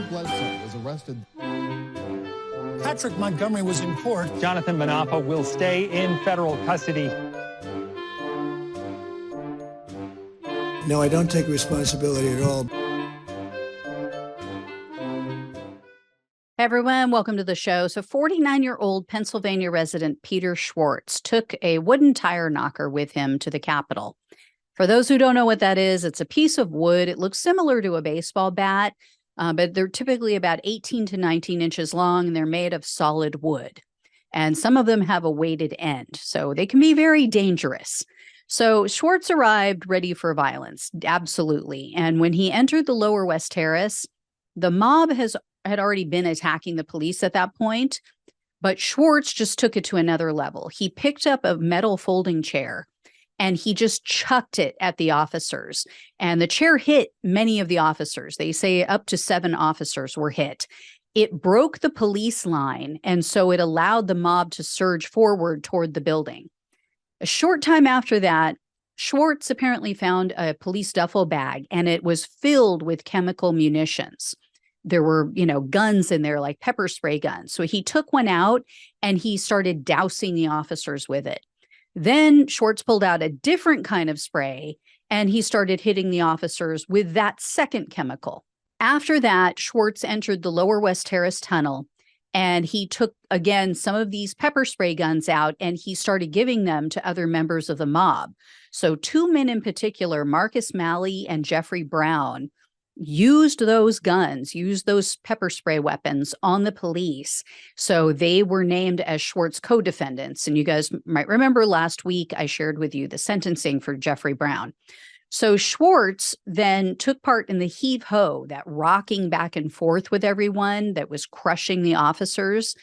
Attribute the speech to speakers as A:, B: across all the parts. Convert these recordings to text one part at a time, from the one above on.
A: Bledsoe was arrested.
B: Patrick Montgomery was in court.
C: Jonathan Manapa will stay in federal custody.
B: No, I don't take responsibility at all.
D: Hey everyone, welcome to the show. So 49-year-old Pennsylvania resident Peter Schwartz took a wooden tire knocker with him to the Capitol. For those who don't know what that is, it's a piece of wood. It looks similar to a baseball bat, but they're typically about 18 to 19 inches long, and they're made of solid wood. And some of them have a weighted end, so they can be very dangerous. So Schwartz arrived ready for violence, absolutely. And when he entered the Lower West Terrace, the mob had already been attacking the police at that point, but Schwartz just took it to another level. He picked up a metal folding chair and he just chucked it at the officers. And the chair hit many of the officers. They say up to 7 officers were hit. It broke the police line, and so it allowed the mob to surge forward toward the building. A short time after that, Schwartz apparently found a police duffel bag, and it was filled with chemical munitions. There were, guns in there, like pepper spray guns. So he took one out and he started dousing the officers with it. Then Schwartz pulled out a different kind of spray and he started hitting the officers with that second chemical. After that, Schwartz entered the Lower West Terrace tunnel and he took, again, some of these pepper spray guns out and he started giving them to other members of the mob. So 2 men in particular, Marcus Malley and Jeffrey Brown, used those pepper spray weapons on the police. So they were named as Schwartz co-defendants. And you guys might remember last week I shared with you the sentencing for Jeffrey Brown. So Schwartz then took part in the heave-ho, that rocking back and forth with everyone that was crushing the officers.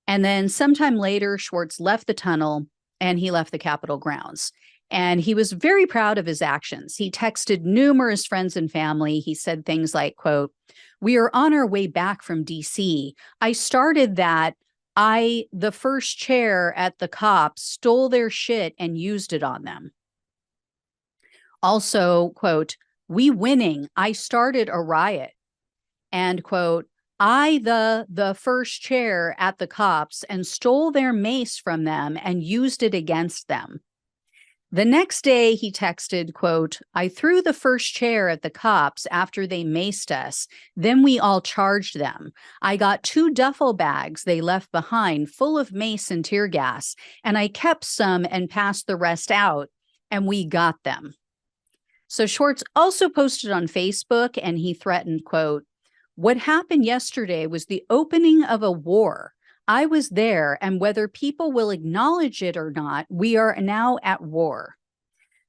D: And then sometime later, Schwartz left the tunnel and he left the Capitol grounds. And he was very proud of his actions. He texted numerous friends and family. He said things like, quote, "We are on our way back from DC. I started that. The first chair at the cops, stole their shit and used it on them." Also, quote, "We winning. I started a riot." And quote, the first chair at the cops and stole their mace from them and used it against them." The next day he texted, quote, "I threw the first chair at the cops after they maced us. Then we all charged them. I got 2 duffel bags they left behind full of mace and tear gas, and I kept some and passed the rest out, and we got them." So Schwartz also posted on Facebook and he threatened, quote, "What happened yesterday was the opening of a war. I was there, and whether people will acknowledge it or not, we are now at war."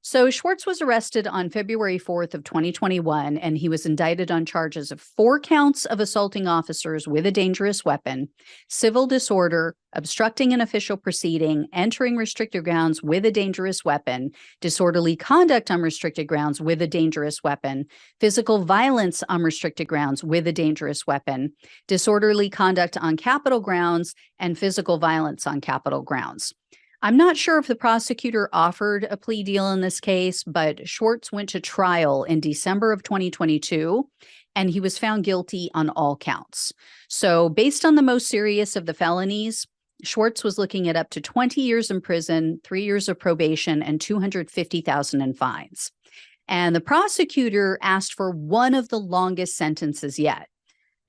D: So Schwartz was arrested on February 4th of 2021, and he was indicted on charges of 4 counts of assaulting officers with a dangerous weapon, civil disorder, obstructing an official proceeding, entering restricted grounds with a dangerous weapon, disorderly conduct on restricted grounds with a dangerous weapon, physical violence on restricted grounds with a dangerous weapon, disorderly conduct on Capitol grounds, and physical violence on Capitol grounds. I'm not sure if the prosecutor offered a plea deal in this case, but Schwartz went to trial in December of 2022, and he was found guilty on all counts. So based on the most serious of the felonies, Schwartz was looking at up to 20 years in prison, 3 years of probation, and $250,000 in fines. And the prosecutor asked for one of the longest sentences yet.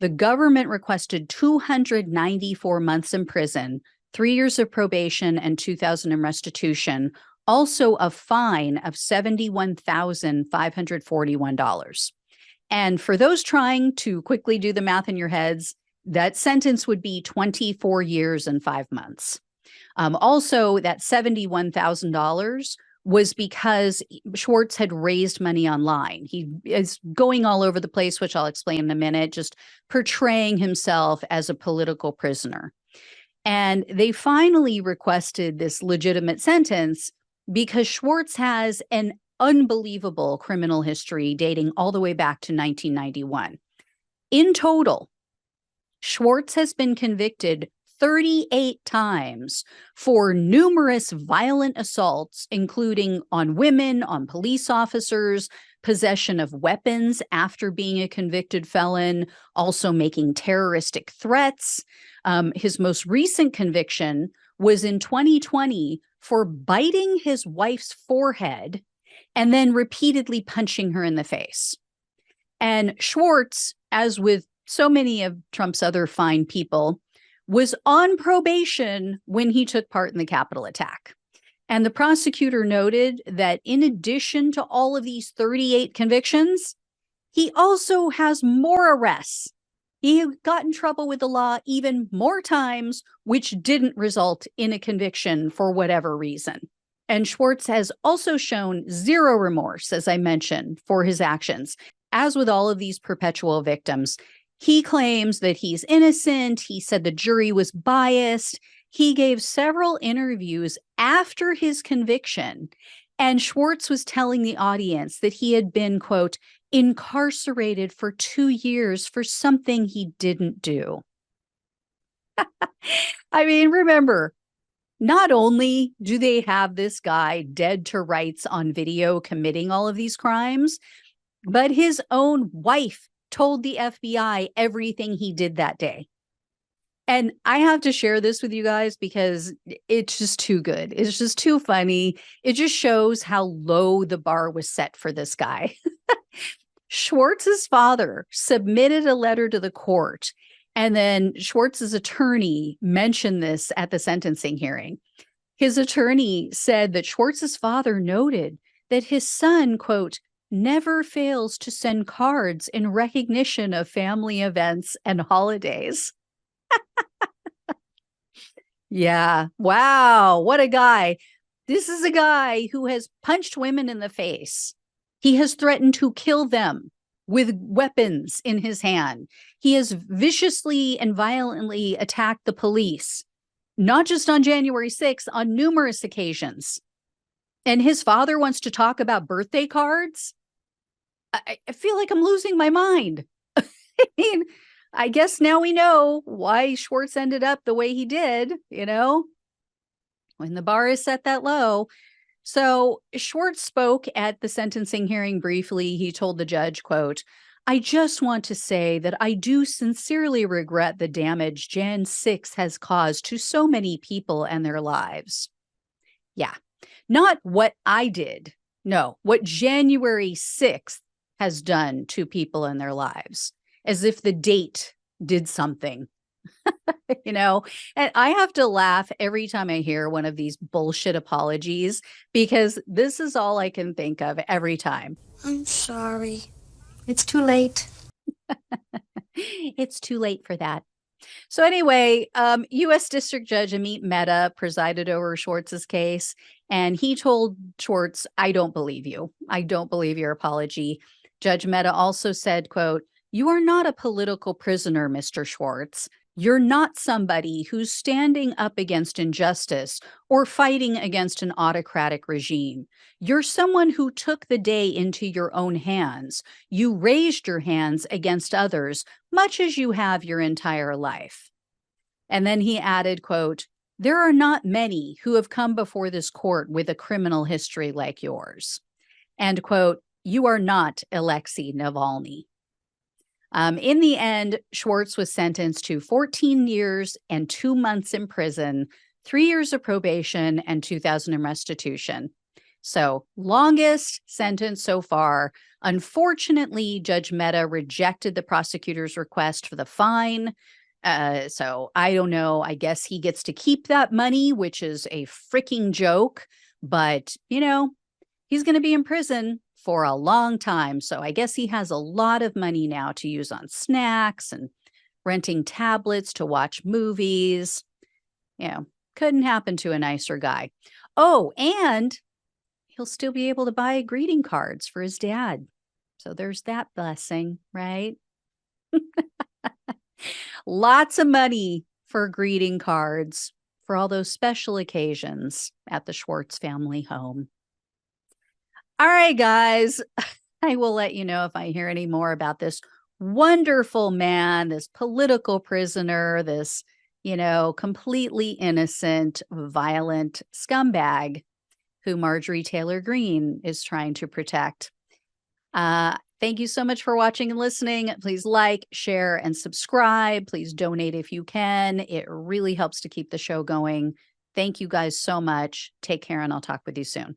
D: The government requested 294 months in prison, 3 years of probation, and $2,000 in restitution, also a fine of $71,541. And for those trying to quickly do the math in your heads, that sentence would be 24 years and 5 months. Also, that $71,000 was because Schwartz had raised money online. He is going all over the place, which I'll explain in a minute, just portraying himself as a political prisoner. And they finally requested this legitimate sentence because Schwartz has an unbelievable criminal history dating all the way back to 1991. In total, Schwartz has been convicted 38 times for numerous violent assaults, including on women, on police officers, possession of weapons after being a convicted felon, also making terroristic threats. His most recent conviction was in 2020 for biting his wife's forehead and then repeatedly punching her in the face. And Schwartz, as with so many of Trump's other fine people, was on probation when he took part in the Capitol attack. And the prosecutor noted that in addition to all of these 38 convictions, he also has more arrests. He got in trouble with the law even more times, which didn't result in a conviction for whatever reason. And Schwartz has also shown zero remorse, as I mentioned, for his actions. As with all of these perpetual victims, he claims that he's innocent. He said the jury was biased. He gave several interviews after his conviction, and Schwartz was telling the audience that he had been, quote, incarcerated for 2 years for something he didn't do. I mean, remember, not only do they have this guy dead to rights on video committing all of these crimes, but his own wife told the FBI everything he did that day. And I have to share this with you guys because it's just too good. It's just too funny. It just shows how low the bar was set for this guy. Schwartz's father submitted a letter to the court, and then Schwartz's attorney mentioned this at the sentencing hearing. His attorney said that Schwartz's father noted that his son, quote, never fails to send cards in recognition of family events and holidays. Yeah. Wow. What a guy. This is a guy who has punched women in the face. He has threatened to kill them with weapons in his hand. He has viciously and violently attacked the police, not just on January 6th, on numerous occasions. And his father wants to talk about birthday cards. I feel like I'm losing my mind. I mean, I guess now we know why Schwartz ended up the way he did, you know, when the bar is set that low. So Schwartz spoke at the sentencing hearing briefly. He told the judge, quote, I just want to say that I do sincerely regret the damage Jan 6 has caused to so many people and their lives. Yeah, not what I did. No, what January 6th has done to people in their lives. As if the date did something, you know, and I have to laugh every time I hear one of these bullshit apologies because this is all I can think of every time.
A: I'm sorry. It's too late.
D: It's too late for that. So anyway, U.S. District Judge Amit Mehta presided over Schwartz's case, and he told Schwartz, I don't believe you. I don't believe your apology. Judge Mehta also said, quote, you are not a political prisoner, Mr. Schwartz. You're not somebody who's standing up against injustice or fighting against an autocratic regime. You're someone who took the day into your own hands. You raised your hands against others, much as you have your entire life. And then he added, quote, there are not many who have come before this court with a criminal history like yours. And quote, you are not Alexei Navalny. In the end, Schwartz was sentenced to 14 years and 2 months in prison, 3 years of probation, and $2,000 in restitution. So, longest sentence so far. Unfortunately, Judge Mehta rejected the prosecutor's request for the fine. So, I don't know. I guess he gets to keep that money, which is a freaking joke. But, you know, he's going to be in prison for a long time. So I guess he has a lot of money now to use on snacks and renting tablets to watch movies. You know, couldn't happen to a nicer guy. Oh, and he'll still be able to buy greeting cards for his dad. So there's that blessing, right? Lots of money for greeting cards for all those special occasions at the Schwartz family home. All right, guys, I will let you know if I hear any more about this wonderful man, this political prisoner, this, you know, completely innocent, violent scumbag who Marjorie Taylor Greene is trying to protect. Thank you so much for watching and listening. Please like, share, and subscribe. Please donate if you can. It really helps to keep the show going. Thank you guys so much. Take care, and I'll talk with you soon.